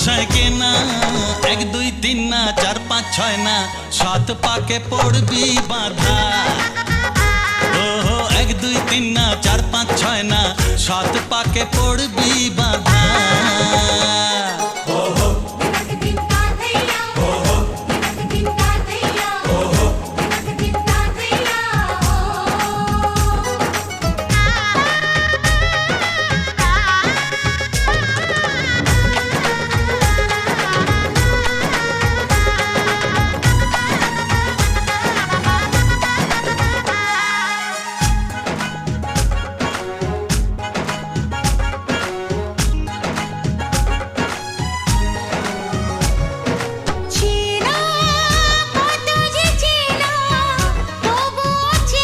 বাসায় কেনা, 1 2 3 না 4 5 6 না 7 পাকে পড়বি বাঁধা। ও 1 2 3 না 4 5 6 না 7 পাকে পড়বি